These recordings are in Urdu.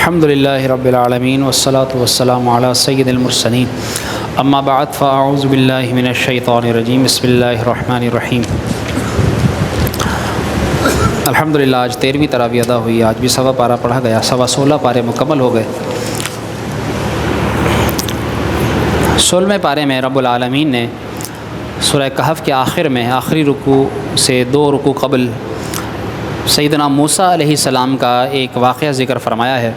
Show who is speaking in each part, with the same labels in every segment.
Speaker 1: الحمد للہ رب العالمین والصلاة والسلام علی سید المرسلین اما بعد فاعوذ باللہ من الشیطان الرجیم بسم اللہ الرحمن الرحیم۔ الحمدللہ آج 13ویں تراویح ادا ہوئی، آج بھی سوا پارہ پڑھا گیا، 16 پارے مکمل ہو گئے۔ 16ویں پارے میں رب العالمین نے سورہ کہف کے آخر میں آخری رکوع سے 2 رکوع قبل سیدنا موسیٰ علیہ السلام کا ایک واقعہ ذکر فرمایا ہے،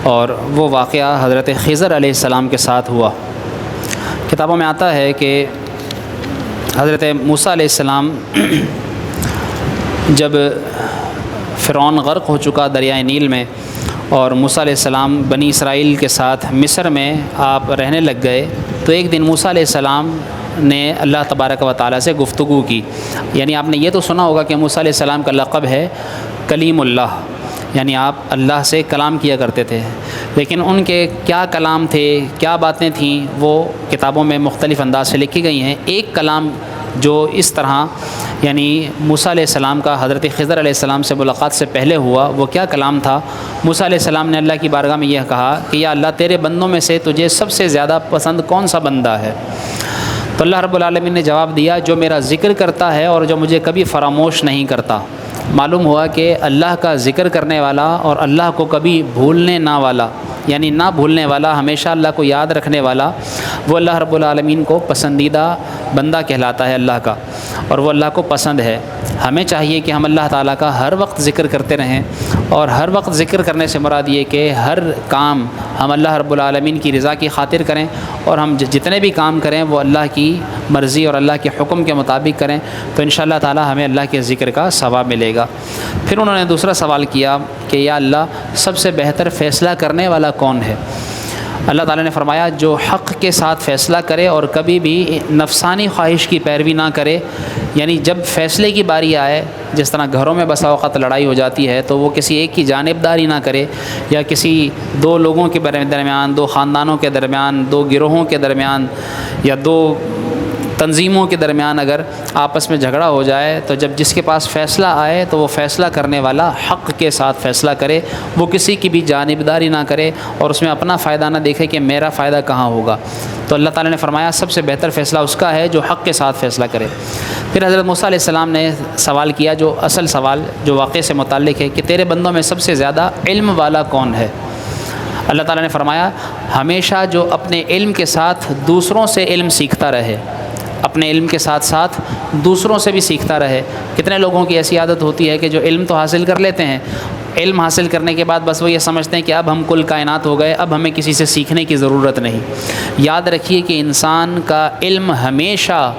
Speaker 1: اور وہ واقعہ حضرت خضر علیہ السلام کے ساتھ ہوا۔ کتابوں میں آتا ہے کہ حضرت موسیٰ علیہ السلام جب فرعون غرق ہو چکا دریائے نیل میں، اور موسیٰ علیہ السلام بنی اسرائیل کے ساتھ مصر میں آپ رہنے لگ گئے، تو ایک دن موسیٰ علیہ السلام نے اللہ تبارک و تعالیٰ سے گفتگو کی۔ یعنی آپ نے یہ تو سنا ہوگا کہ موسیٰ علیہ السلام کا لقب ہے کلیم اللہ، یعنی آپ اللہ سے کلام کیا کرتے تھے، لیکن ان کے کیا کلام تھے، کیا باتیں تھیں، وہ کتابوں میں مختلف انداز سے لکھی گئی ہیں۔ ایک کلام جو اس طرح یعنی موسیٰ علیہ السلام کا حضرت خضر علیہ السلام سے ملاقات سے پہلے ہوا، وہ کیا کلام تھا؟ موسیٰ علیہ السلام نے اللہ کی بارگاہ میں یہ کہا کہ یا اللہ، تیرے بندوں میں سے تجھے سب سے زیادہ پسند کون سا بندہ ہے؟ تو اللہ رب العالمین نے جواب دیا، جو میرا ذکر کرتا ہے اور جو مجھے کبھی فراموش نہیں کرتا۔ معلوم ہوا کہ اللہ کا ذکر کرنے والا اور اللہ کو کبھی بھولنے نہ والا، یعنی نہ بھولنے والا، ہمیشہ اللہ کو یاد رکھنے والا، وہ اللہ رب العالمین کو پسندیدہ بندہ کہلاتا ہے اللہ کا، اور وہ اللہ کو پسند ہے۔ ہمیں چاہیے کہ ہم اللہ تعالیٰ کا ہر وقت ذکر کرتے رہیں، اور ہر وقت ذکر کرنے سے مراد یہ کہ ہر کام ہم اللہ رب العالمین کی رضا کی خاطر کریں، اور ہم جتنے بھی کام کریں وہ اللہ کی مرضی اور اللہ کے حکم کے مطابق کریں، تو انشاءاللہ تعالیٰ ہمیں اللہ کے ذکر کا ثواب ملے گا۔ پھر انہوں نے دوسرا سوال کیا کہ یا اللہ، سب سے بہتر فیصلہ کرنے والا کون ہے؟ اللہ تعالیٰ نے فرمایا، جو حق کے ساتھ فیصلہ کرے اور کبھی بھی نفسانی خواہش کی پیروی نہ کرے۔ یعنی جب فیصلے کی باری آئے، جس طرح گھروں میں بسا اوقات لڑائی ہو جاتی ہے، تو وہ کسی ایک کی جانبداری نہ کرے، یا کسی 2 لوگوں کے درمیان، 2 خاندانوں کے درمیان، 2 گروہوں کے درمیان، یا 2 تنظیموں کے درمیان اگر آپس میں جھگڑا ہو جائے، تو جب جس کے پاس فیصلہ آئے تو وہ فیصلہ کرنے والا حق کے ساتھ فیصلہ کرے، وہ کسی کی بھی جانبداری نہ کرے اور اس میں اپنا فائدہ نہ دیکھے کہ میرا فائدہ کہاں ہوگا۔ تو اللہ تعالیٰ نے فرمایا سب سے بہتر فیصلہ اس کا ہے جو حق کے ساتھ فیصلہ کرے۔ پھر حضرت موسیٰ علیہ السلام نے سوال کیا، جو اصل سوال جو واقعے سے متعلق ہے، کہ تیرے بندوں میں سب سے زیادہ علم والا کون ہے؟ اللہ تعالیٰ نے فرمایا، ہمیشہ جو اپنے علم کے ساتھ دوسروں سے علم سیکھتا رہے، اپنے علم کے ساتھ ساتھ دوسروں سے بھی سیکھتا رہے۔ کتنے لوگوں کی ایسی عادت ہوتی ہے کہ جو علم تو حاصل کر لیتے ہیں، علم حاصل کرنے کے بعد بس وہ یہ سمجھتے ہیں کہ اب ہم کل کائنات ہو گئے، اب ہمیں کسی سے سیکھنے کی ضرورت نہیں۔ یاد رکھیے کہ انسان کا علم ہمیشہ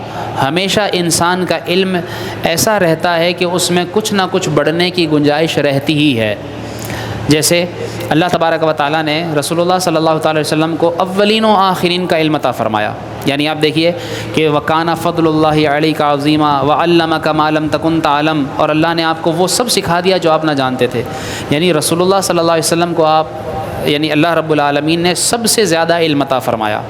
Speaker 1: انسان کا علم ایسا رہتا ہے کہ اس میں کچھ نہ کچھ بڑھنے کی گنجائش رہتی ہی ہے۔ جیسے اللہ تبارک و تعالیٰ نے رسول اللہ صلی اللہ تعالی وسلم کو اولین و آخرین کا علم عطا فرمایا۔ یعنی آپ دیکھیے کہ وَكَانَ فَضْلُ اللَّهِ عَلَيْكَ عَظِيمًا وَعَلَّمَكَ مَا لَمْ تَكُنْ تَعْلَمْ، اور اللہ نے آپ کو وہ سب سکھا دیا جو آپ نہ جانتے تھے۔ یعنی رسول اللہ صلی اللہ علیہ وسلم کو یعنی اللہ رب العالمین نے سب سے زیادہ علم عطا فرمایا۔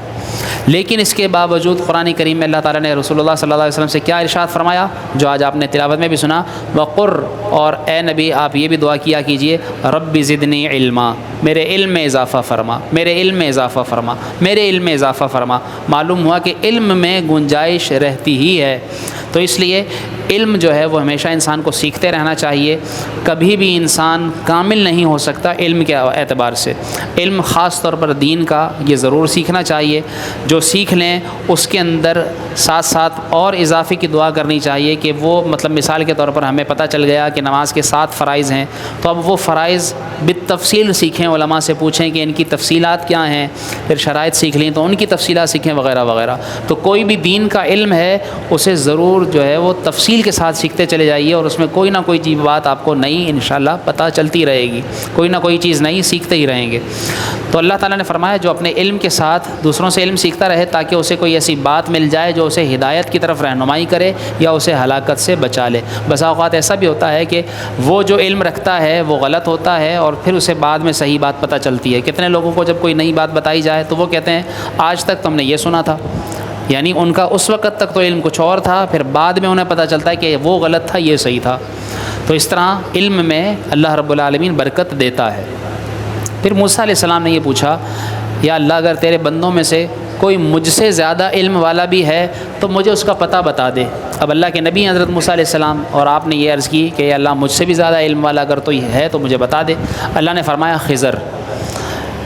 Speaker 1: لیکن اس کے باوجود قرآن کریم میں اللہ تعالیٰ نے رسول اللہ صلی اللہ علیہ وسلم سے کیا ارشاد فرمایا، جو آج آپ نے تلاوت میں بھی سنا، وَقُرْ، اور اے نبی آپ یہ بھی دعا کیا کیجئے، رب زدنی علما، میرے علم میں اضافہ فرما، میرے علم میں اضافہ فرما، میرے علم میں اضافہ فرما۔ معلوم ہوا کہ علم میں گنجائش رہتی ہی ہے، تو اس لیے علم جو ہے وہ ہمیشہ انسان کو سیکھتے رہنا چاہیے۔ کبھی بھی انسان کامل نہیں ہو سکتا علم کے اعتبار سے۔ علم خاص طور پر دین کا یہ ضرور سیکھنا چاہیے، جو سیکھ لیں اس کے اندر ساتھ ساتھ اور اضافے کی دعا کرنی چاہیے کہ وہ مثال کے طور پر ہمیں پتہ چل گیا کہ نماز کے 7 فرائض ہیں، تو اب وہ فرائض بالتفصیل سیکھیں، علماء سے پوچھیں کہ ان کی تفصیلات کیا ہیں، پھر شرائط سیکھ لیں تو ان کی تفصیلات سیکھیں وغیرہ وغیرہ۔ تو کوئی بھی دین کا علم ہے اسے ضرور جو ہے وہ تفصیل کے ساتھ سیکھتے چلے جائیے، اور اس میں کوئی نہ کوئی چیز بات آپ کو نئی انشاءاللہ پتہ چلتی رہے گی، کوئی نہ کوئی چیز نئی سیکھتے ہی رہیں گے۔ تو اللہ تعالیٰ نے فرمایا جو اپنے علم کے ساتھ دوسروں سے علم سیکھتا رہے، تاکہ اسے کوئی ایسی بات مل جائے جو اسے ہدایت کی طرف رہنمائی کرے یا اسے ہلاکت سے بچا لے۔ بسا اوقات ایسا بھی ہوتا ہے کہ وہ جو علم رکھتا ہے وہ غلط ہوتا ہے، اور پھر اسے بعد میں صحیح بات پتہ چلتی ہے۔ کتنے لوگوں کو جب کوئی نئی بات بتائی جائے تو وہ کہتے ہیں آج تک تو ہم نے یہ سنا تھا، یعنی ان کا اس وقت تک تو علم کچھ اور تھا، پھر بعد میں انہیں پتہ چلتا ہے کہ وہ غلط تھا، یہ صحیح تھا۔ تو اس طرح علم میں اللہ رب العالمین برکت دیتا ہے۔ پھر موسیٰ علیہ السلام نے یہ پوچھا یا اللہ اگر تیرے بندوں میں سے کوئی مجھ سے زیادہ علم والا بھی ہے تو مجھے اس کا پتہ بتا دے۔ اب اللہ کے نبی حضرت موسیٰ علیہ السلام اور آپ نے یہ عرض کی کہ یا اللہ مجھ سے بھی زیادہ علم والا اگر تو ہے تو مجھے بتا دے۔ اللہ نے فرمایا خضر،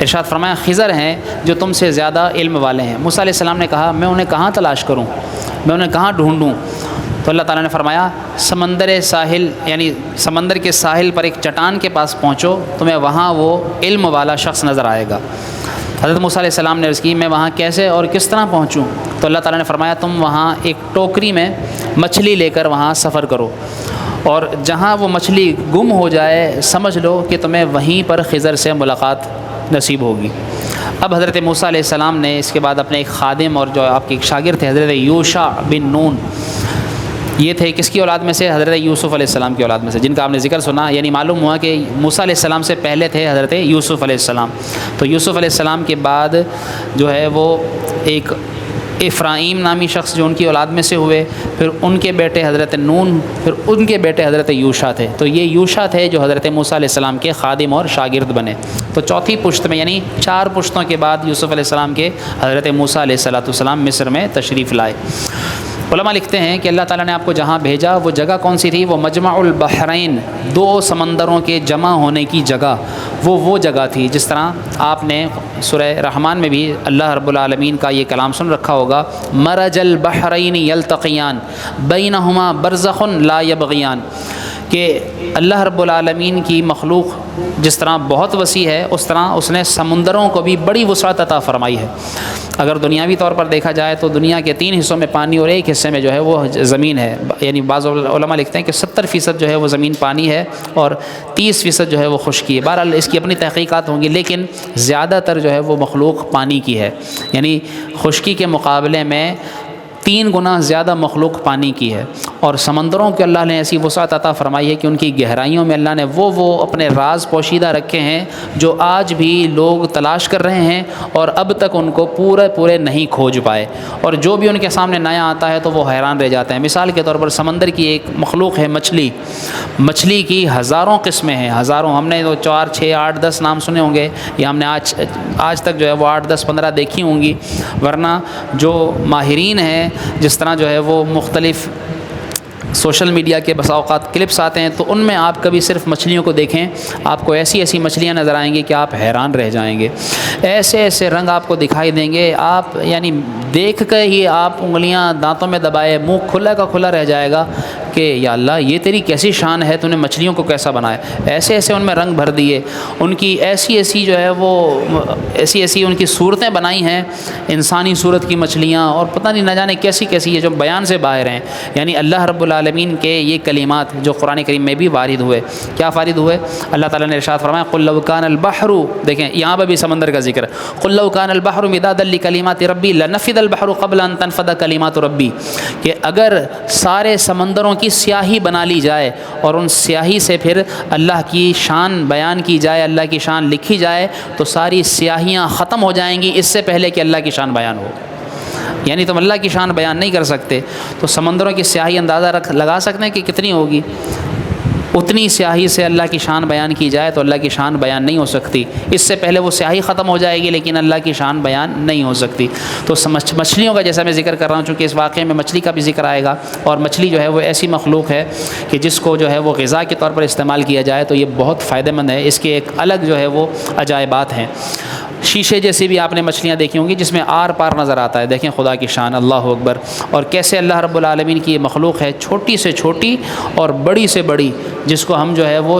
Speaker 1: ارشاد فرمایا خضر ہیں جو تم سے زیادہ علم والے ہیں۔ موسیٰ علیہ السلام نے کہا میں انہیں کہاں تلاش کروں، میں انہیں کہاں ڈھونڈوں؟ تو اللہ تعالیٰ نے فرمایا سمندر ساحل یعنی سمندر کے ساحل پر ایک چٹان کے پاس پہنچو، تمہیں وہاں وہ علم والا شخص نظر آئے گا۔ حضرت موسیٰ علیہ السلام نے عرض کی میں وہاں کیسے اور کس طرح پہنچوں؟ تو اللہ تعالیٰ نے فرمایا تم وہاں ایک ٹوکری میں مچھلی لے کر وہاں سفر کرو، اور جہاں وہ مچھلی گم ہو جائے سمجھ لو کہ تمہیں وہیں پر خضر سے ملاقات نصیب ہوگی۔ اب حضرت موسیٰ علیہ السلام نے اس کے بعد اپنے ایک خادم اور جو آپ کے ایک شاگرد تھے حضرت یوشع بن نون، یہ تھے کس کی اولاد میں سے؟ حضرت یوسف علیہ السلام کی اولاد میں سے، جن کا آپ نے ذکر سنا، یعنی معلوم ہوا کہ موسیٰ علیہ السلام سے پہلے تھے حضرت یوسف علیہ السلام۔ تو یوسف علیہ السلام کے بعد جو ہے وہ ایک افرایم نامی شخص جو ان کی اولاد میں سے ہوئے، پھر ان کے بیٹے حضرت نون، پھر ان کے بیٹے حضرت یوشع تھے۔ تو یہ یوشع تھے جو حضرت موسیٰ علیہ السلام کے خادم اور شاگرد بنے۔ تو چوتھی پشت میں یعنی 4 پشتوں کے بعد یوسف علیہ السلام کے حضرت موسیٰ علیہ السلام مصر میں تشریف لائے۔ علماء لکھتے ہیں کہ اللہ تعالیٰ نے آپ کو جہاں بھیجا وہ جگہ کون سی تھی؟ وہ مجمع البحرین، 2 سمندروں کے جمع ہونے کی جگہ، وہ جگہ تھی۔ جس طرح آپ نے سورہ رحمان میں بھی اللہ رب العالمین کا یہ کلام سن رکھا ہوگا، مرج البحرین یلتقیان بینہما برزخ لا یبغیان، کہ اللہ رب العالمین کی مخلوق جس طرح بہت وسیع ہے اس طرح اس نے سمندروں کو بھی بڑی وسعت عطا فرمائی ہے۔ اگر دنیاوی طور پر دیکھا جائے تو دنیا کے 3 حصوں میں پانی اور 1 حصے میں جو ہے وہ زمین ہے، یعنی بعض علماء لکھتے ہیں کہ 70% جو ہے وہ زمین پانی ہے اور 30% جو ہے وہ خشکی ہے۔ بہرحال اس کی اپنی تحقیقات ہوں گی، لیکن زیادہ تر جو ہے وہ مخلوق پانی کی ہے، یعنی خشکی کے مقابلے میں 3 گنا زیادہ مخلوق پانی کی ہے۔ اور سمندروں کے اللہ نے ایسی وسعت عطا فرمائی ہے کہ ان کی گہرائیوں میں اللہ نے وہ اپنے راز پوشیدہ رکھے ہیں جو آج بھی لوگ تلاش کر رہے ہیں اور اب تک ان کو پورے نہیں کھوج پائے، اور جو بھی ان کے سامنے نیا آتا ہے تو وہ حیران رہ جاتے ہیں۔ مثال کے طور پر سمندر کی ایک مخلوق ہے مچھلی کی ہزاروں قسمیں ہیں، ہزاروں، ہم نے 4 6 8 10 نام سنے ہوں گے، یا ہم نے آج تک جو ہے وہ 8 10 15 دیکھی ہوں گی، ورنہ جو ماہرین ہیں جس طرح جو ہے وہ مختلف سوشل میڈیا کے بسا اوقات کلپس آتے ہیں تو ان میں آپ کبھی صرف مچھلیوں کو دیکھیں، آپ کو ایسی مچھلیاں نظر آئیں گی کہ آپ حیران رہ جائیں گے، ایسے رنگ آپ کو دکھائی دیں گے، آپ یعنی دیکھ کر ہی آپ انگلیاں دانتوں میں دبائے منہ کھلا کا کھلا رہ جائے گا کہ یا اللہ یہ تیری کیسی شان ہے، تو نے مچھلیوں کو کیسا بنایا، ایسے ان میں رنگ بھر دیے، ان کی ایسی جو ہے وہ ایسی ان کی صورتیں بنائی ہیں، انسانی صورت کی مچھلیاں، اور پتہ نہیں نہ جانے کیسی ہے جو بیان سے باہر ہیں۔ یعنی اللہ رب العالمین کے یہ کلمات جو قرآن کریم میں بھی وارد ہوئے، کیا وارد ہوئے؟ اللہ تعالیٰ نے ارشاد فرمایا قل لو کان البحر، دیکھیں یہاں پہ بھی سمندر کا ذکر ہے، قل لو کان البحر مدادا لکلمات ربی لنفد البحر قبل ان تنفد کلمات ربی، کہ اگر سارے سمندروں کی سیاہی بنا لی جائے اور ان سیاہی سے پھر اللہ کی شان بیان کی جائے، اللہ کی شان لکھی جائے، تو ساری سیاہیاں ختم ہو جائیں گی اس سے پہلے کہ اللہ کی شان بیان ہو۔ یعنی تم اللہ کی شان بیان نہیں کر سکتے تو سمندروں کی سیاہی اندازہ لگا سکتے ہیں کہ کتنی ہوگی، اتنی سیاہی سے اللہ کی شان بیان کی جائے تو اللہ کی شان بیان نہیں ہو سکتی، اس سے پہلے وہ سیاہی ختم ہو جائے گی لیکن اللہ کی شان بیان نہیں ہو سکتی۔ تو مچھلیوں کا جیسا میں ذکر کر رہا ہوں، چونکہ اس واقعے میں مچھلی کا بھی ذکر آئے گا، اور مچھلی جو ہے وہ ایسی مخلوق ہے کہ جس کو جو ہے وہ غذا کے طور پر استعمال کیا جائے تو یہ بہت فائدہ مند ہے، اس کے ایک الگ جو ہے وہ عجائبات ہیں۔ شیشے جیسی بھی آپ نے مچھلیاں دیکھی ہوں گی جس میں آر پار نظر آتا ہے، دیکھیں خدا کی شان، اللہ اکبر، اور کیسے اللہ رب العالمین کی یہ مخلوق ہے، چھوٹی سے چھوٹی اور بڑی سے بڑی، جس کو ہم جو ہے وہ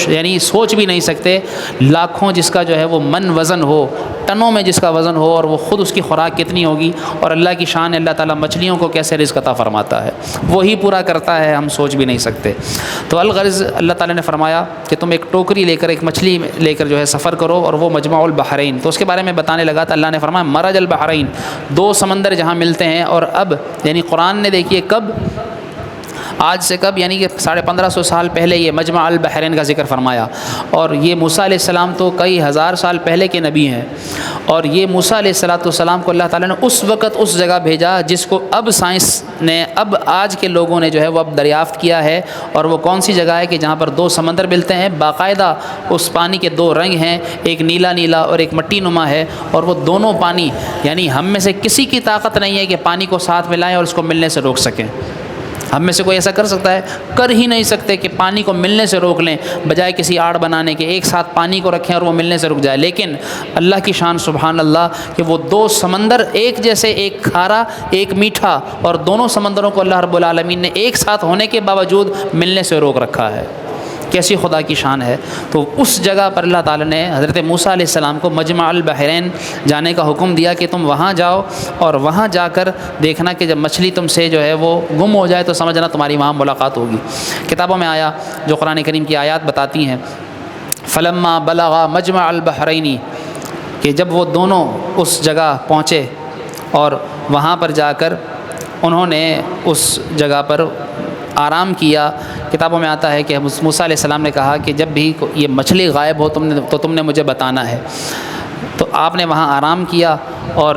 Speaker 1: یعنی سوچ بھی نہیں سکتے، لاکھوں جس کا جو ہے وہ من وزن ہو، ٹنوں میں جس کا وزن ہو، اور وہ خود اس کی خوراک کتنی ہوگی، اور اللہ کی شان ہے اللہ تعالیٰ مچھلیوں کو کیسے رزق عطا فرماتا ہے، وہی پورا کرتا ہے، ہم سوچ بھی نہیں سکتے۔ تو الغرض اللہ تعالیٰ نے فرمایا کہ تم ایک ٹوکری لے کر، ایک مچھلی لے کر جو ہے سفر کرو، اور وہ مجمع البحرین، تو اس کے بارے میں بتانے لگا تو اللہ نے فرمایا مرج البحرین، 2 سمندر جہاں ملتے ہیں، اور اب یعنی قرآن نے دیکھیے کب آج سے کب، یعنی کہ 1550 سال پہلے یہ مجمع البحرین کا ذکر فرمایا، اور یہ موسیٰ علیہ السلام تو کئی ہزار سال پہلے کے نبی ہیں، اور یہ موسیٰ علیہ السلام کو اللہ تعالیٰ نے اس وقت اس جگہ بھیجا جس کو اب سائنس نے، اب آج کے لوگوں نے جو ہے وہ اب دریافت کیا ہے، اور وہ کون سی جگہ ہے کہ جہاں پر 2 سمندر ملتے ہیں، باقاعدہ اس پانی کے 2 رنگ ہیں، ایک نیلا نیلا اور ایک مٹی نما ہے، اور وہ دونوں پانی، یعنی ہم میں سے کسی کی طاقت نہیں ہے کہ پانی کو ساتھ ملائیں اور اس کو ملنے سے روک سکیں۔ ہم میں سے کوئی ایسا کر سکتا ہے؟ کر ہی نہیں سکتے کہ پانی کو ملنے سے روک لیں، بجائے کسی آڑ بنانے کے ایک ساتھ پانی کو رکھیں اور وہ ملنے سے رک جائے۔ لیکن اللہ کی شان سبحان اللہ کہ وہ 2 سمندر ایک جیسے، ایک کھارا ایک میٹھا، اور دونوں سمندروں کو اللہ رب العالمین نے ایک ساتھ ہونے کے باوجود ملنے سے روک رکھا ہے۔ کیسی خدا کی شان ہے۔ تو اس جگہ پر اللہ تعالیٰ نے حضرت موسیٰ علیہ السلام کو مجمع البحرین جانے کا حکم دیا کہ تم وہاں جاؤ، اور وہاں جا کر دیکھنا کہ جب مچھلی تم سے جو ہے وہ گم ہو جائے تو سمجھنا تمہاری وہاں ملاقات ہوگی۔ کتابوں میں آیا جو قرآن کریم کی آیات بتاتی ہیں، فلما بلغا مجمع البحرین، کہ جب وہ دونوں اس جگہ پہنچے اور وہاں پر جا کر انہوں نے اس جگہ پر آرام کیا۔ کتابوں میں آتا ہے کہ موسیٰ علیہ السلام نے کہا کہ جب بھی یہ مچھلی غائب ہو تو تم نے مجھے بتانا ہے۔ تو آپ نے وہاں آرام کیا، اور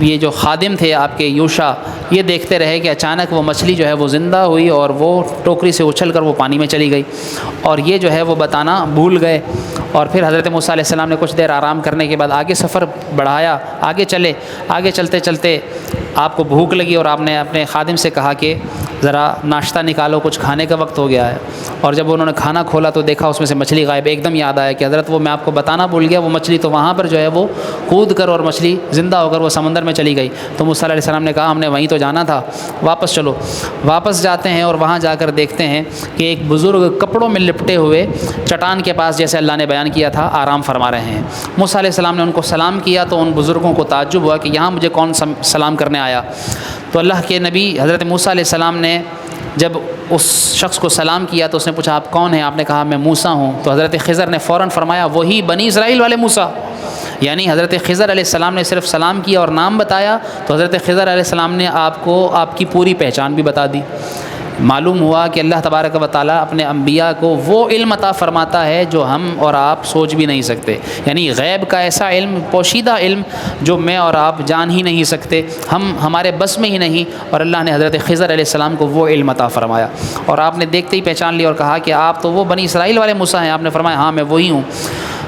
Speaker 1: یہ جو خادم تھے آپ کے یوشع، یہ دیکھتے رہے کہ اچانک وہ مچھلی جو ہے وہ زندہ ہوئی اور وہ ٹوکری سے اچھل کر وہ پانی میں چلی گئی، اور یہ جو ہے وہ بتانا بھول گئے۔ اور پھر حضرت موسیٰ علیہ السلام نے کچھ دیر آرام کرنے کے بعد آگے سفر بڑھایا، آگے چلے، آگے چلتے چلتے آپ کو بھوک لگی، اور آپ نے اپنے خادم سے کہا کہ ذرا ناشتہ نکالو، کچھ کھانے کا وقت ہو گیا ہے۔ اور جب انہوں نے کھانا کھولا تو دیکھا اس میں سے مچھلی غائب۔ ایک دم یاد آیا کہ حضرت وہ میں آپ کو بتانا بھول گیا، وہ مچھلی تو وہاں پر جو ہے وہ کود کر اور مچھلی زندہ ہو کر وہ سمندر میں چلی گئی۔ تو موسیٰ علیہ السلام نے کہا ہم نے وہیں تو جانا تھا، واپس چلو۔ واپس جاتے ہیں اور وہاں جا کر دیکھتے ہیں کہ ایک بزرگ کپڑوں میں لپٹے ہوئے چٹان کے پاس، جیسے اللہ نے بیان کیا تھا، آرام فرما رہے ہیں۔ موسیٰ علیہ السلام نے ان کو سلام کیا تو ان بزرگوں کو تعجب ہوا کہ یہاں مجھے کون سلام کرنے آیا۔ تو اللہ کے نبی حضرت موسیٰ علیہ السلام نے جب اس شخص کو سلام کیا تو اس نے پوچھا آپ کون ہیں؟ آپ نے کہا میں موسیٰ ہوں۔ تو حضرت خضر نے فوراً فرمایا وہی بنی اسرائیل والے موسیٰ، یعنی حضرت خضر علیہ السلام نے صرف سلام کیا اور نام بتایا تو حضرت خضر علیہ السلام نے آپ کو آپ کی پوری پہچان بھی بتا دی۔ معلوم ہوا کہ اللہ تبارک و تعالیٰ اپنے انبیاء کو وہ علم عطا فرماتا ہے جو ہم اور آپ سوچ بھی نہیں سکتے، یعنی غیب کا ایسا علم، پوشیدہ علم جو میں اور آپ جان ہی نہیں سکتے، ہمارے بس میں ہی نہیں، اور اللہ نے حضرت خضر علیہ السلام کو وہ علم عطا فرمایا، اور آپ نے دیکھتے ہی پہچان لیا اور کہا کہ آپ تو وہ بنی اسرائیل والے موسیٰ ہیں۔ آپ نے فرمایا ہاں میں وہی ہوں۔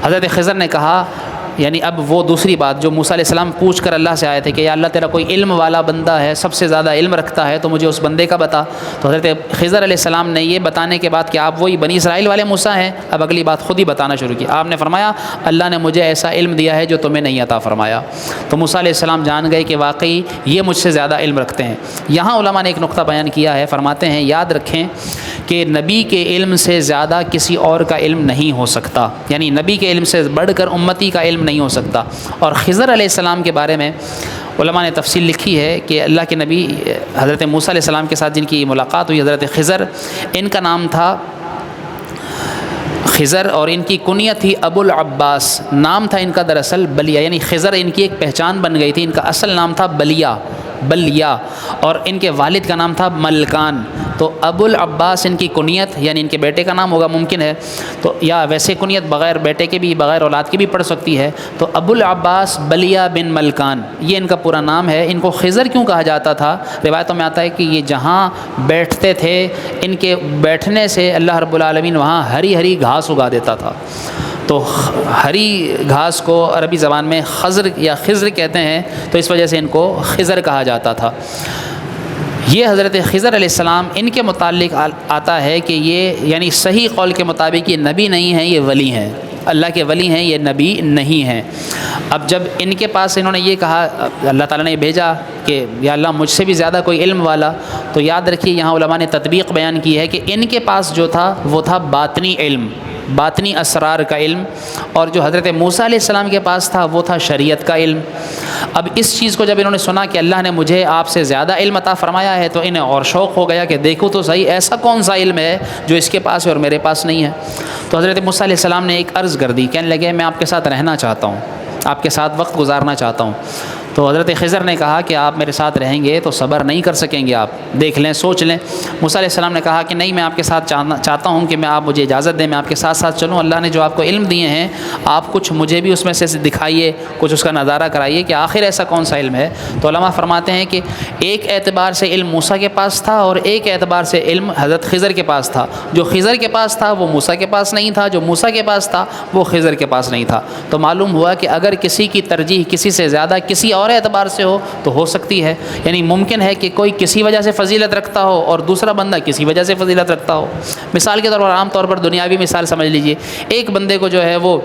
Speaker 1: حضرت خضر نے کہا، یعنی اب وہ دوسری بات جو موسیٰ علیہ السلام پوچھ کر اللہ سے آئے تھے کہ یا اللہ تیرا کوئی علم والا بندہ ہے، سب سے زیادہ علم رکھتا ہے تو مجھے اس بندے کا بتا۔ تو حضرت خضر علیہ السلام نے یہ بتانے کے بعد کہ آپ وہی بنی اسرائیل والے موسیٰ ہیں، اب اگلی بات خود ہی بتانا شروع کی۔ آپ نے فرمایا اللہ نے مجھے ایسا علم دیا ہے جو تمہیں نہیں عطا فرمایا۔ تو موسیٰ علیہ السلام جان گئے کہ واقعی یہ مجھ سے زیادہ علم رکھتے ہیں۔ یہاں علماء نے ایک نقطہ بیان کیا ہے، فرماتے ہیں یاد رکھیں کہ نبی کے علم سے زیادہ کسی اور کا علم نہیں ہو سکتا، یعنی نبی کے علم سے بڑھ کر امتی کا علم نہیں ہو سکتا۔ اور خضر علیہ السلام کے بارے میں علماء نے تفصیل لکھی ہے کہ اللہ کے نبی حضرت موسیٰ علیہ السلام کے ساتھ جن کی ملاقات ہوئی، حضرت خضر، ان کا نام تھا خضر اور ان کی کنیت تھی ابو العباس، نام تھا ان کا دراصل بلیا، یعنی خضر ان کی ایک پہچان بن گئی تھی، ان کا اصل نام تھا بلیا، اور ان کے والد کا نام تھا ملکان۔ تو ابو العباس ان کی کنیت، یعنی ان کے بیٹے کا نام ہوگا ممکن ہے، تو یا ویسے کنیت بغیر بیٹے کے بھی، بغیر اولاد کے بھی پڑھ سکتی ہے، تو ابو العباس بلیا بن ملکان یہ ان کا پورا نام ہے۔ ان کو خضر کیوں کہا جاتا تھا؟ روایتوں میں آتا ہے کہ یہ جہاں بیٹھتے تھے ان کے بیٹھنے سے اللہ رب العالمین وہاں ہری ہری گھاس اگا دیتا تھا، تو ہری گھاس کو عربی زبان میں خضر یا خضر کہتے ہیں، تو اس وجہ سے ان کو خضر کہا جاتا تھا۔ یہ حضرت خضر علیہ السلام ان کے متعلق آتا ہے کہ یہ یعنی صحیح قول کے مطابق یہ نبی نہیں ہیں، یہ ولی ہیں، اللہ کے ولی ہیں، یہ نبی نہیں ہیں۔ اب جب ان کے پاس انہوں نے یہ کہا، اللہ تعالیٰ نے بھیجا کہ یا اللہ مجھ سے بھی زیادہ کوئی علم والا، تو یاد رکھیے یہاں علماء نے تطبیق بیان کی ہے کہ ان کے پاس جو تھا وہ تھا باطنی علم، باطنی اسرار کا علم، اور جو حضرت موسیٰ علیہ السلام کے پاس تھا وہ تھا شریعت کا علم۔ اب اس چیز کو جب انہوں نے سنا کہ اللہ نے مجھے آپ سے زیادہ علم عطا فرمایا ہے تو انہیں اور شوق ہو گیا کہ دیکھو تو صحیح ایسا کون سا علم ہے جو اس کے پاس ہے اور میرے پاس نہیں ہے۔ تو حضرت موسیٰ علیہ السلام نے ایک عرض کر دی، کہنے لگے میں آپ کے ساتھ رہنا چاہتا ہوں، آپ کے ساتھ وقت گزارنا چاہتا ہوں۔ تو حضرت خضر نے کہا کہ آپ میرے ساتھ رہیں گے تو صبر نہیں کر سکیں گے، آپ دیکھ لیں، سوچ لیں۔ موسیٰ علیہ السلام نے کہا کہ نہیں، میں آپ کے ساتھ چاہتا ہوں کہ آپ مجھے اجازت دیں، میں آپ کے ساتھ ساتھ چلوں، اللہ نے جو آپ کو علم دیے ہیں آپ کچھ مجھے بھی اس میں سے دکھائیے، کچھ اس کا نظارہ کرائیے کہ آخر ایسا کون سا علم ہے۔ تو علماء فرماتے ہیں کہ ایک اعتبار سے علم موسیٰ کے پاس تھا اور ایک اعتبار سے علم حضرت خضر کے پاس تھا۔ جو خضر کے پاس تھا وہ موسیٰ کے پاس نہیں تھا، جو موسیٰ کے پاس تھا وہ خضر کے پاس نہیں تھا۔ تو معلوم ہوا کہ اگر کسی کی ترجیح کسی سے زیادہ کسی اور اعتبار سے ہو تو ہو سکتی ہے، یعنی ممکن ہے کہ کوئی کسی وجہ سے فضیلت رکھتا ہو اور دوسرا بندہ کسی وجہ سے فضیلت رکھتا ہو۔ مثال کے طور پر، عام طور پر دنیاوی مثال سمجھ لیجئے، ایک بندے کو جو ہے وہ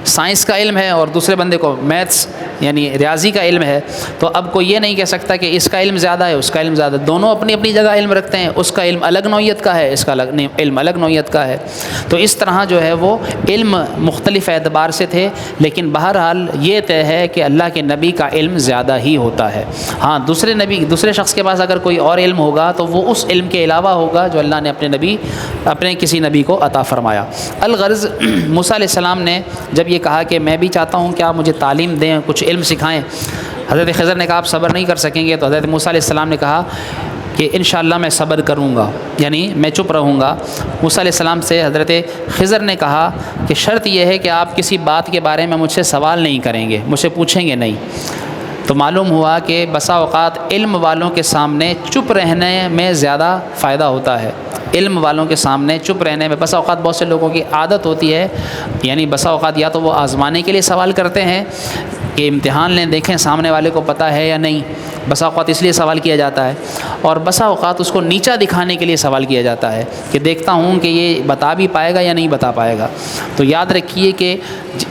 Speaker 1: سائنس کا علم ہے اور دوسرے بندے کو میتھس یعنی ریاضی کا علم ہے، تو اب کوئی یہ نہیں کہہ سکتا کہ اس کا علم زیادہ ہے اس کا علم زیادہ، دونوں اپنی اپنی جگہ علم رکھتے ہیں، اس کا علم الگ نوعیت کا ہے، اس کا علم الگ نوعیت کا ہے۔ تو اس طرح جو ہے وہ علم مختلف اعتبار سے تھے، لیکن بہرحال یہ طے ہے کہ اللہ کے نبی کا علم زیادہ ہی ہوتا ہے۔ ہاں، دوسرے شخص کے پاس اگر کوئی اور علم ہوگا تو وہ اس علم کے علاوہ ہوگا جو اللہ نے اپنے کسی نبی کو عطا فرمایا۔ الغرض، موسیٰ علیہ السلام نے جب یہ کہا کہ میں بھی چاہتا ہوں کہ آپ مجھے تعلیم دیں، کچھ علم سکھائیں، حضرت خضر نے کہا آپ صبر نہیں کر سکیں گے، تو حضرت موسیٰ علیہ السلام نے کہا کہ انشاءاللہ میں صبر کروں گا، یعنی میں چپ رہوں گا۔ موسیٰ علیہ السلام سے حضرت خضر نے کہا کہ شرط یہ ہے کہ آپ کسی بات کے بارے میں مجھ سے سوال نہیں کریں گے، مجھ سے پوچھیں گے نہیں۔ تو معلوم ہوا کہ بسا اوقات علم والوں کے سامنے چپ رہنے میں زیادہ فائدہ ہوتا ہے۔ علم والوں کے سامنے چپ رہنے میں بسا اوقات بہت سے لوگوں کی عادت ہوتی ہے، یعنی بسا اوقات یا تو وہ آزمانے کے لیے سوال کرتے ہیں کہ امتحان لیں، دیکھیں سامنے والے کو پتہ ہے یا نہیں، بسا اوقات اس لیے سوال کیا جاتا ہے، اور بسا اوقات اس کو نیچا دکھانے کے لیے سوال کیا جاتا ہے کہ دیکھتا ہوں کہ یہ بتا بھی پائے گا یا نہیں بتا پائے گا۔ تو یاد رکھیے کہ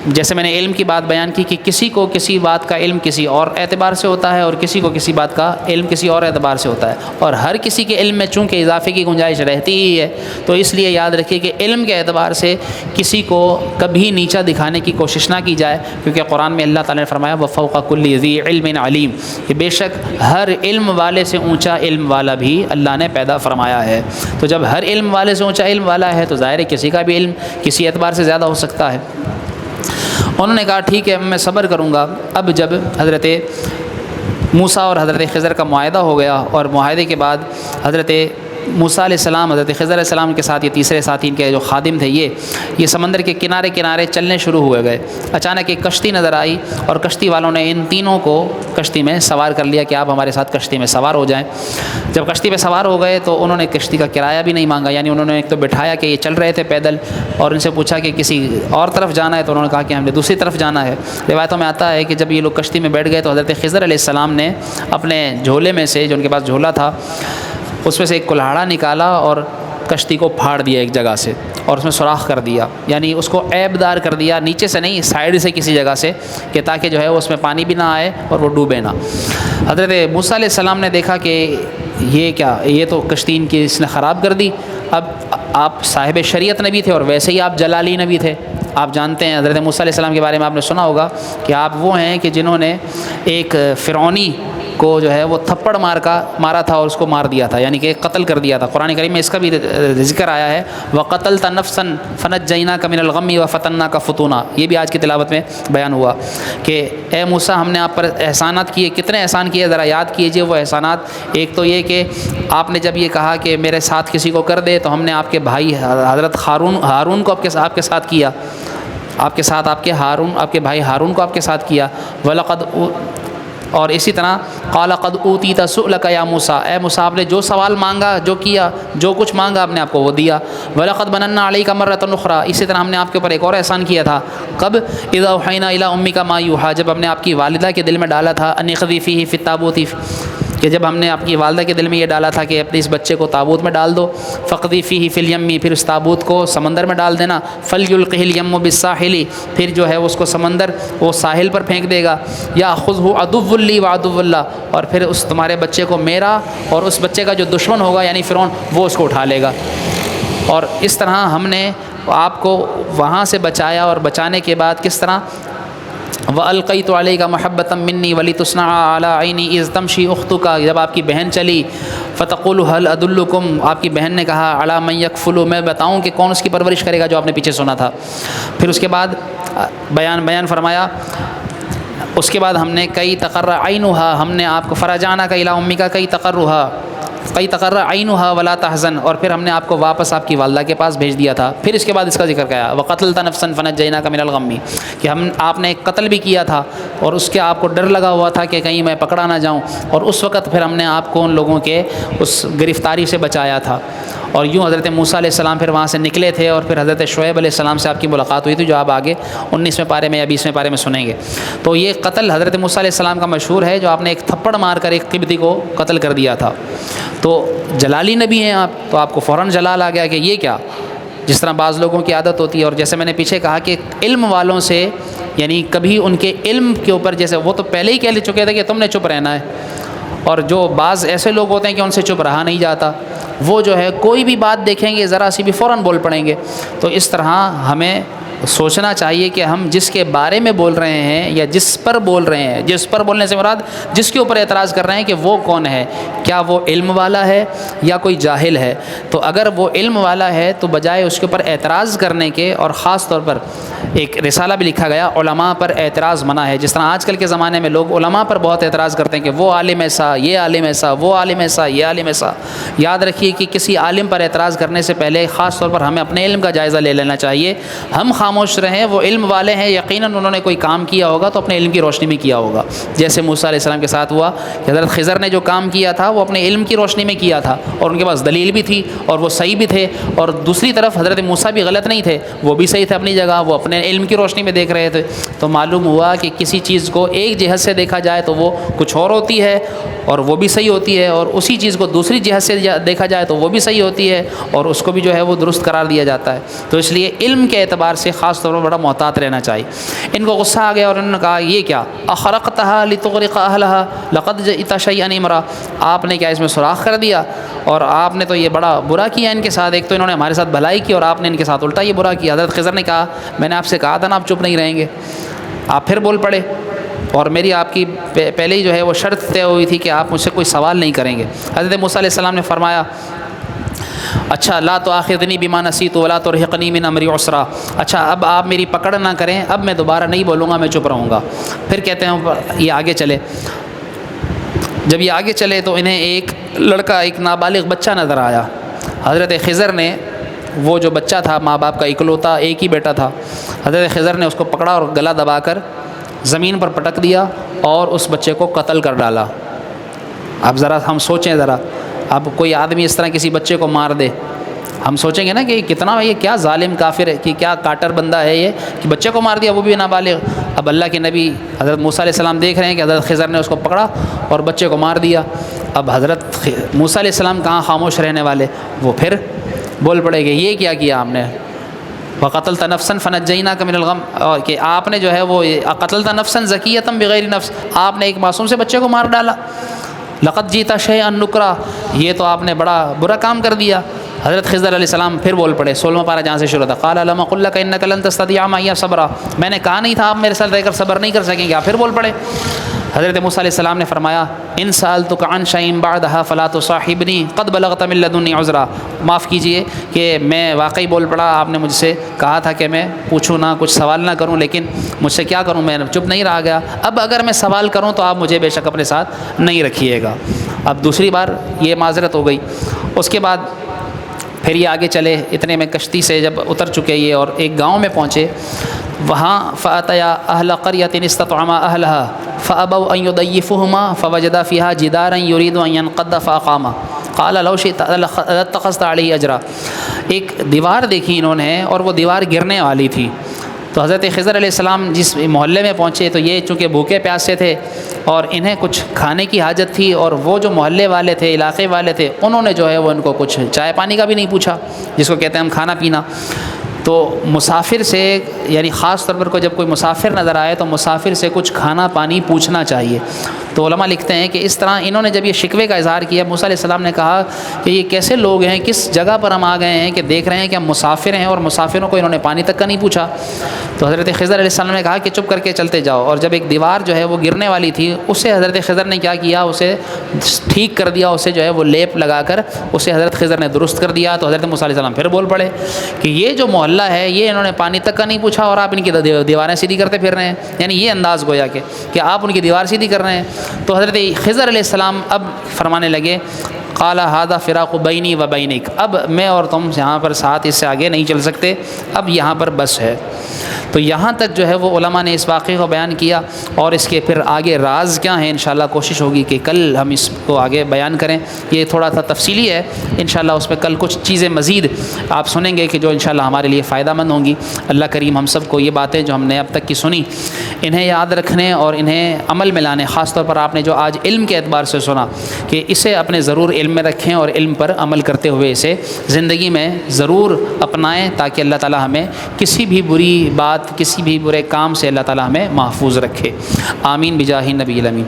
Speaker 1: جیسے میں نے علم کی بات بیان کی کہ کسی کو کسی بات کا علم کسی اور اعتبار سے ہوتا ہے اور کسی کو کسی بات کا علم کسی اور اعتبار سے ہوتا ہے، اور ہر کسی کے علم میں چونکہ اضافے کی گنجائش رہتی ہی ہے، تو اس لیے یاد رکھیے کہ علم کے اعتبار سے کسی کو کبھی نیچا دکھانے کی کوشش نہ کی جائے، کیونکہ قرآن میں اللہ تعالیٰ نے فرمایا وَفَوْقَ كُلِّ ذِي عِلْمٍ عَلِيمٍ، کہ بے شک ہر علم والے سے اونچا علم والا بھی اللہ نے پیدا فرمایا ہے۔ تو جب ہر علم والے سے اونچا علم والا ہے تو ظاہر ہے کسی کا بھی علم کسی اعتبار سے زیادہ ہو سکتا ہے۔ انہوں نے کہا ٹھیک ہے میں صبر کروں گا۔ اب جب حضرت موسیٰ اور حضرت خضر کا معاہدہ ہو گیا، اور معاہدے کے بعد حضرت موسیٰ علیہ السلام حضرت خضر علیہ السلام کے ساتھ یہ تیسرے ساتھی کے جو خادم تھے یہ سمندر کے کنارے کنارے چلنے شروع ہوئے گئے۔ اچانک ایک کشتی نظر آئی اور کشتی والوں نے ان تینوں کو کشتی میں سوار کر لیا کہ آپ ہمارے ساتھ کشتی میں سوار ہو جائیں۔ جب کشتی پہ سوار ہو گئے تو انہوں نے کشتی کا کرایہ بھی نہیں مانگا، یعنی انہوں نے ایک تو بٹھایا کہ یہ چل رہے تھے پیدل، اور ان سے پوچھا کہ کسی اور طرف جانا ہے تو انہوں نے کہا کہ ہم نے دوسری طرف جانا ہے۔ روایتوں میں آتا ہے کہ جب یہ لوگ کشتی میں بیٹھ گئے تو حضرت خضر علیہ السلام نے اپنے جھولے میں سے، جو ان کے پاس جھولا تھا، اس میں سے ایک کلہاڑا نکالا اور کشتی کو پھاڑ دیا ایک جگہ سے، اور اس میں سوراخ کر دیا، یعنی اس کو عیب دار کر دیا، نیچے سے نہیں سائیڈ سے کسی جگہ سے، کہ تاکہ جو ہے اس میں پانی بھی نہ آئے اور وہ ڈوبے نہ۔ حضرت موسیٰ علیہ السلام نے دیکھا کہ یہ کیا، یہ تو کشتی ان کی اس نے خراب کر دی۔ اب آپ صاحب شریعت نبی تھے اور ویسے ہی آپ جلالی نبی تھے، آپ جانتے ہیں حضرت موسیٰ علیہ السلام کے بارے میں آپ نے سنا ہوگا کہ آپ وہ ہیں کہ جنہوں نے ایک فرعونی کو جو ہے وہ تھپڑ مارا تھا اور اس کو مار دیا تھا، یعنی کہ قتل کر دیا تھا۔ قرآن کریم میں اس کا بھی ذکر آیا ہے وَقَتَلْتَ نَفْسًا فَنَجَّيْنَاكَ مِنَ الْغَمِّ وَفَتَنَّاكَ فُتُونًا، یہ بھی آج کی تلاوت میں بیان ہوا کہ اے موسیٰ ہم نے آپ پر احسانات کیے، کتنے احسان کیے ذرا یاد کیجئے وہ احسانات۔ ایک تو یہ کہ آپ نے جب یہ کہا کہ میرے ساتھ کسی کو کر دے تو ہم نے آپ کے بھائی حضرت ہارون کو آپ کے ساتھ کیا، آپ کے بھائی ہارون کو آپ کے ساتھ کیا۔ وَلَقَدْ، اور اسی طرح قَالَ قَدْ أُوتِيتَ سُؤْلَكَ يَا مُوسَىٰ، اے موسیٰ آپ نے جو سوال مانگا، جو کیا، جو کچھ مانگا آپ نے آپ کو وہ دیا۔ وَلَقَدْ مَنَنَّا عَلَيْكَ مَرَّةً أُخْرَىٰ، اسی طرح ہم نے آپ کے اوپر ایک اور احسان کیا تھا۔ کب؟ إِذْ أَوْحَيْنَا إِلَىٰ أُمِّكَ مَا يُوحَىٰ، جب ہم نے آپ کی والدہ کے دل میں ڈالا تھا أَنِ اقْذِفِيهِ فِي التَّابُوتِ، کہ جب ہم نے آپ کی والدہ کے دل میں یہ ڈالا تھا کہ اپنے اس بچے کو تابوت میں ڈال دو، فَاقْذِفِيهِ فِي الْيَمِّ، پھر اس تابوت کو سمندر میں ڈال دینا، فَلْيُلْقِهِ الْيَمُّ بِالسَّاحِلِ، پھر جو ہے اس کو سمندر وہ ساحل پر پھینک دے گا، يَأْخُذْهُ عَدُوٌّ لِّي وَعَدُوٌّ لَّهُ، اور پھر اس تمہارے بچے کو میرا اور اس بچے کا جو دشمن ہوگا یعنی فرعون وہ اس کو اٹھا لے گا۔ اور اس طرح ہم نے آپ کو وہاں سے بچایا، اور بچانے کے بعد کس طرح وَأَلْقَيْتُ عَلَيْكَ مَحَبَّةً مِّنِّي وَلِتُصْنَعَ عَلَىٰ عَيْنِي إِذْ تَمْشِي أُخْتُكَ، جب آپ کی بہن چلی، فَتَقُولُ هَلْ أَدُلُّكُمْ، آپ کی بہن نے کہا عَلَىٰ مَن يَكْفُلُ، میں بتاؤں کہ کون اس کی پرورش کرے گا، جو آپ نے پیچھے سنا تھا۔ پھر اس کے بعد بیان فرمایا اس کے بعد ہم نے کئی تقرر عینھا، ہم نے آپ کو فرجعنا کا الی امی کا کئی تقرر عینھا ولا تحزن، اور پھر ہم نے آپ کو واپس آپ کی والدہ کے پاس بھیج دیا تھا۔ پھر اس کے بعد اس کا ذکر کیا، وقتلت نفسا فنجیناک من الغم، کہ آپ نے ایک قتل بھی کیا تھا اور اس کے آپ کو ڈر لگا ہوا تھا کہ کہیں میں پکڑا نہ جاؤں، اور اس وقت پھر ہم نے آپ کو ان لوگوں کے اس گرفتاری سے بچایا تھا۔ اور یوں حضرت موسیٰ علیہ السلام پھر وہاں سے نکلے تھے، اور پھر حضرت شعیب علیہ السلام سے آپ کی ملاقات ہوئی تھی، جو آپ آگے 19ویں پارے میں یا 20ویں پارے میں سنیں گے۔ تو یہ قتل حضرت موسیٰ علیہ السلام کا مشہور ہے، جو آپ نے ایک تھپڑ مار کر ایک قبطی کو قتل کر دیا تھا۔ تو جلالی نبی ہیں آپ، تو آپ کو فوراً جلال آ گیا کہ یہ کیا، جس طرح بعض لوگوں کی عادت ہوتی ہے۔ اور جیسے میں نے پیچھے کہا کہ علم والوں سے یعنی کبھی ان کے علم کے اوپر، جیسے وہ تو پہلے ہی کہہ چکے تھے کہ تم نے چپ رہنا ہے، اور جو بعض ایسے لوگ ہوتے ہیں کہ ان سے چپ رہا نہیں جاتا، وہ جو ہے کوئی بھی بات دیکھیں گے ذرا سی بھی فوراً بول پڑیں گے۔ تو اس طرح ہمیں سوچنا چاہیے کہ ہم جس کے بارے میں بول رہے ہیں یا جس پر بول رہے ہیں، جس پر بولنے سے مراد جس کے اوپر اعتراض کر رہے ہیں، کہ وہ کون ہے، کیا وہ علم والا ہے یا کوئی جاہل ہے۔ تو اگر وہ علم والا ہے تو بجائے اس کے اوپر اعتراض کرنے کے، اور خاص طور پر ایک رسالہ بھی لکھا گیا علماء پر اعتراض منع ہے، جس طرح آج کل کے زمانے میں لوگ علماء پر بہت اعتراض کرتے ہیں کہ وہ عالم ایسا، یہ عالم ایسا، وہ عالم ایسا، یہ عالم ایسا۔ یاد رکھیے کہ کسی عالم پر اعتراض کرنے سے پہلے خاص طور پر ہمیں اپنے علم کا جائزہ لے لینا چاہیے۔ ہم خاموش رہیں، وہ علم والے ہیں، یقیناً انہوں نے کوئی کام کیا ہوگا تو اپنے علم کی روشنی میں کیا ہوگا، جیسے موسیٰ علیہ السلام کے ساتھ ہوا کہ حضرت خضر نے جو کام کیا تھا وہ اپنے علم کی روشنی میں کیا تھا، اور ان کے پاس دلیل بھی تھی اور وہ صحیح بھی تھے، اور دوسری طرف حضرت موسیٰ بھی غلط نہیں تھے، وہ بھی صحیح تھے اپنی جگہ، وہ اپنے علم کی روشنی میں دیکھ رہے تھے۔ تو معلوم ہوا کہ کسی چیز کو ایک جہت سے دیکھا جائے تو وہ کچھ اور ہوتی ہے اور وہ بھی صحیح ہوتی ہے، اور اسی چیز کو دوسری جہت سے دیکھا جائے تو وہ بھی صحیح ہوتی ہے اور اس کو بھی جو ہے وہ درست قرار دیا جاتا ہے۔ تو اس لیے علم کے اعتبار سے خاص طور پر بڑا محتاط رہنا چاہیے۔ ان کو غصہ آ گیا اور انہوں نے کہا یہ کیا، اخرقتها لتغرق اهلها لقد جئت شيئا امرا، آپ نے کیا اس میں سوراخ کر دیا، اور آپ نے تو یہ بڑا برا کیا ان کے ساتھ، ایک تو انہوں نے ہمارے ساتھ بھلائی کی اور آپ نے ان کے ساتھ الٹا یہ برا کیا۔ حضرت خضر نے کہا میں نے آپ سے کہا تھا نا آپ چپ نہیں رہیں گے، آپ پھر بول پڑے، اور میری آپ کی پہلے ہی جو ہے وہ شرط طے ہوئی تھی کہ آپ مجھ سے کوئی سوال نہیں کریں گے۔ حضرت موسیٰ علیہ السلام نے فرمایا اچھا لا تؤاخذنی بما نسیت ولا ترہقنی من امری عسرا، اچھا اب آپ میری پکڑ نہ کریں، اب میں دوبارہ نہیں بولوں گا، میں چپ رہوں گا۔ پھر کہتے ہیں یہ آگے چلے، جب یہ آگے چلے تو انہیں ایک لڑکا، ایک نابالغ بچہ نظر آیا۔ حضرت خضر نے وہ جو بچہ تھا ماں باپ کا اکلوتا ایک ہی بیٹا تھا، حضرت خضر نے اس کو پکڑا اور گلا دبا کر زمین پر پٹک دیا اور اس بچے کو قتل کر ڈالا۔ اب ذرا ہم سوچیں، ذرا اب کوئی آدمی اس طرح کسی بچے کو مار دے، ہم سوچیں گے نا کہ کتنا یہ کیا ظالم کافر ہے، کہ کیا کاٹر بندہ ہے یہ، کہ بچے کو مار دیا وہ بھی نابالغ۔ اب اللہ کے نبی حضرت موسیٰ علیہ السلام دیکھ رہے ہیں کہ حضرت خضر نے اس کو پکڑا اور بچے کو مار دیا۔ اب حضرت موسیٰ علیہ السلام کہاں خاموش رہنے والے، وہ پھر بول پڑے کہ یہ کیا کیا آپ نے، وقتلت نفسا فنجیناک من الغم، اور کہ آپ نے جو ہے وہ قتلت نفسا زکیۃ بغیر نفس، آپ نے ایک معصوم سے بچے کو مار ڈالا۔ لقد جیت شیئا نکرا، یہ تو آپ نے بڑا برا کام کر دیا۔ حضرت خضر علیہ السلام پھر بول پڑے، 16واں پارہ جہاں سے شروع تھا، قال الم اقل لک انک لن تستطیع معی صبرا، میں نے کہا نہیں تھا آپ میرے ساتھ رہ کر صبر نہیں کر سکیں گے، آپ پھر بول پڑے۔ حضرت موسیٰ علیہ السلام نے فرمایا ان سألتک عن شیء بعدها فلا تصاحبنی قد بلغت من لدنی عذرا، معاف کیجئے کہ میں واقعی بول پڑا، آپ نے مجھ سے کہا تھا کہ میں پوچھوں نہ، کچھ سوال نہ کروں، لیکن مجھ سے کیا کروں، میں چپ نہیں رہا گیا، اب اگر میں سوال کروں تو آپ مجھے بے شک اپنے ساتھ نہیں رکھیے گا۔ اب دوسری بار یہ معذرت ہو گئی۔ اس کے بعد پھر یہ آگے چلے، اتنے میں کشتی سے جب اتر چکے یہ اور ایک گاؤں میں پہنچے، وہاں فأتیا اہل قریۃ استطعما اہلہا فابوا ان یضیفوہما فوجدا فیہا جدارا یرید ان ینقض فاقاما قال لو شئت لاتخذت علیہ اجرا، ایک دیوار دیکھی انہوں نے اور وہ دیوار گرنے والی تھی۔ تو حضرت خضر علیہ السلام جس محلے میں پہنچے تو یہ چونکہ بھوکے پیاسے تھے اور انہیں کچھ کھانے کی حاجت تھی، اور وہ جو محلے والے تھے، علاقے والے تھے، انہوں نے جو ہے وہ ان کو کچھ چائے پانی کا بھی نہیں پوچھا، جس کو کہتے ہیں ہم کھانا پینا۔ تو مسافر سے یعنی خاص طور پر جب کوئی مسافر نظر آئے تو مسافر سے کچھ کھانا پانی پوچھنا چاہیے۔ تو تو علماء لکھتے ہیں کہ اس طرح انہوں نے جب یہ شکوے کا اظہار کیا، موسیٰ علیہ السلام نے کہا کہ یہ کیسے لوگ ہیں، کس جگہ پر ہم آ گئے ہیں کہ دیکھ رہے ہیں کہ ہم مسافر ہیں، اور مسافروں کو انہوں نے پانی تک کا نہیں پوچھا۔ تو حضرت خضر علیہ السلام نے کہا کہ چپ کر کے چلتے جاؤ، اور جب ایک دیوار جو ہے وہ گرنے والی تھی، اسے حضرت خضر نے کیا کیا، اسے ٹھیک کر دیا، اسے جو ہے وہ لیپ لگا کر اسے حضرت خضر نے درست کر دیا۔ تو حضرت موسیٰ علیہ السلام پھر بول پڑے کہ یہ جو محلہ ہے یہ انہوں نے پانی تک کا نہیں پوچھا اور آپ ان کی دیواریں سیدھی کرتے پھر رہے ہیں، یعنی یہ انداز گویا کہ آپ ان کی دیوار سیدھی کر رہے ہیں۔ تو حضرت خضر علیہ السلام اب فرمانے لگے قال ھذا فراق بینی و بینک، اب میں اور تم یہاں پر ساتھ اس سے آگے نہیں چل سکتے، اب یہاں پر بس ہے۔ تو یہاں تک جو ہے وہ علماء نے اس واقعے کو بیان کیا، اور اس کے پھر آگے راز کیا ہیں انشاءاللہ کوشش ہوگی کہ کل ہم اس کو آگے بیان کریں۔ یہ تھوڑا سا تفصیلی ہے، انشاءاللہ اس میں کل کچھ چیزیں مزید آپ سنیں گے کہ جو انشاءاللہ ہمارے لیے فائدہ مند ہوں گی۔ اللہ کریم ہم سب کو یہ باتیں جو ہم نے اب تک کی سنی انہیں یاد رکھنے اور انہیں عمل میں لانے، خاص طور پر آپ نے جو آج علم کے اعتبار سے سنا کہ اسے اپنے ضرور علم میں رکھیں اور علم پر عمل کرتے ہوئے اسے زندگی میں ضرور اپنائیں، تاکہ اللہ تعالی ہمیں کسی بھی بری بات، کسی بھی برے کام سے اللہ تعالی ہمیں محفوظ رکھے۔ آمین بجاہ نبی الامین۔